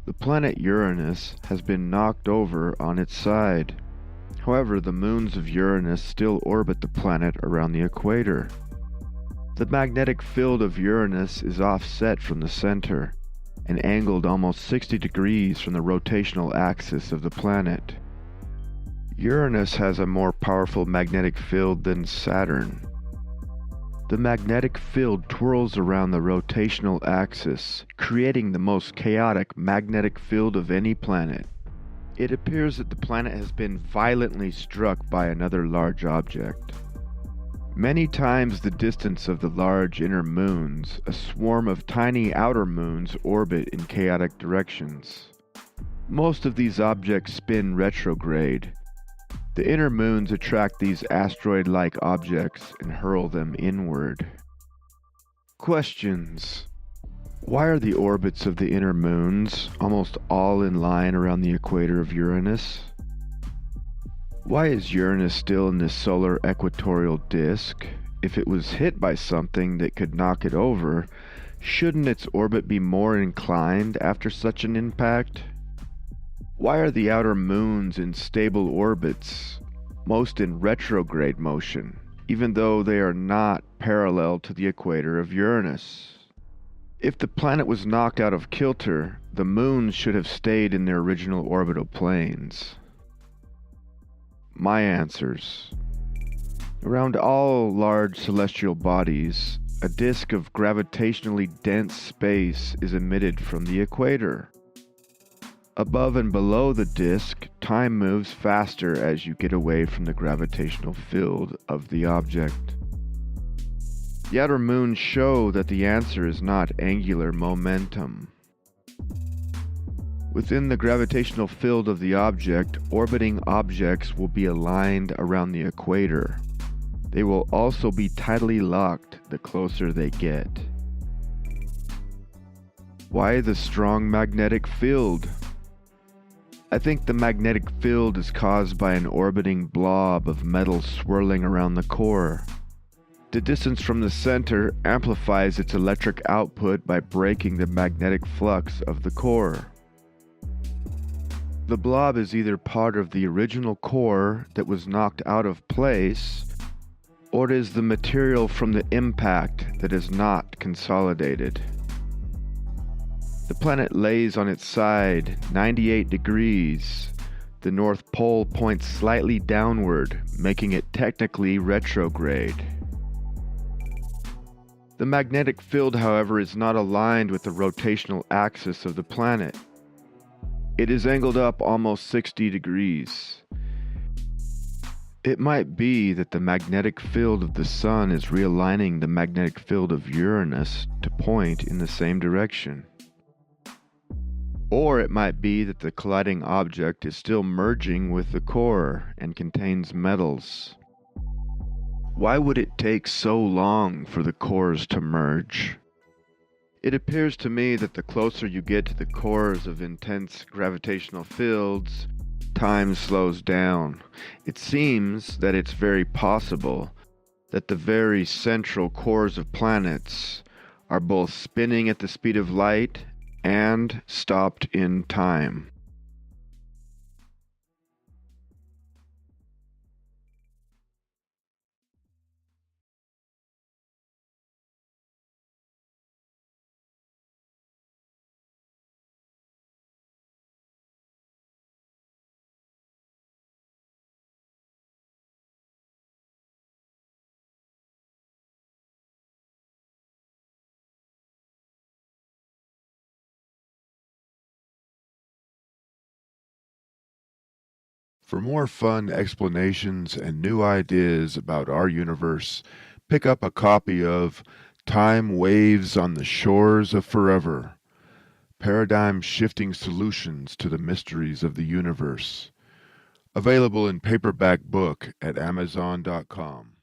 The planet Uranus has been knocked over on its side. However, the moons of Uranus still orbit the planet around the equator. The magnetic field of Uranus is offset from the center and angled almost 60 degrees from the rotational axis of the planet. Uranus has a more powerful magnetic field than Saturn. The magnetic field twirls around the rotational axis, creating the most chaotic magnetic field of any planet. It appears that the planet has been violently struck by another large object. Many times the distance of the large inner moons, a swarm of tiny outer moons orbit in chaotic directions. Most of these objects spin retrograde. The inner moons attract these asteroid-like objects and hurl them inward. Questions. Why are the orbits of the inner moons almost all in line around the equator of Uranus? Why is Uranus still in this solar equatorial disk? If it was hit by something that could knock it over, shouldn't its orbit be more inclined after such an impact? Why are the outer moons in stable orbits, most in retrograde motion, even though they are not parallel to the equator of Uranus? If the planet was knocked out of kilter, the moons should have stayed in their original orbital planes. My answers. Around all large celestial bodies, a disk of gravitationally dense space is emitted from the equator. Above and below the disk, time moves faster as you get away from the gravitational field of the object. The outer moons show that the answer is not angular momentum. Within the gravitational field of the object, orbiting objects will be aligned around the equator. They will also be tidally locked the closer they get. Why the strong magnetic field? I think the magnetic field is caused by an orbiting blob of metal swirling around the core. The distance from the center amplifies its electric output by breaking the magnetic flux of the core. The blob is either part of the original core that was knocked out of place, or it is the material from the impact that is not consolidated. The planet lays on its side 98 degrees. The North Pole points slightly downward, making it technically retrograde. The magnetic field, however, is not aligned with the rotational axis of the planet. It is angled up almost 60 degrees. It might be that the magnetic field of the Sun is realigning the magnetic field of Uranus to point in the same direction. Or it might be that the colliding object is still merging with the core and contains metals. Why would it take so long for the cores to merge? It appears to me that the closer you get to the cores of intense gravitational fields, time slows down. It seems that it's very possible that the very central cores of planets are both spinning at the speed of light and stopped in time. For more fun explanations and new ideas about our universe, pick up a copy of Time Waves on the Shores of Forever, Paradigm-Shifting Solutions to the Mysteries of the Universe. Available in paperback book at Amazon.com.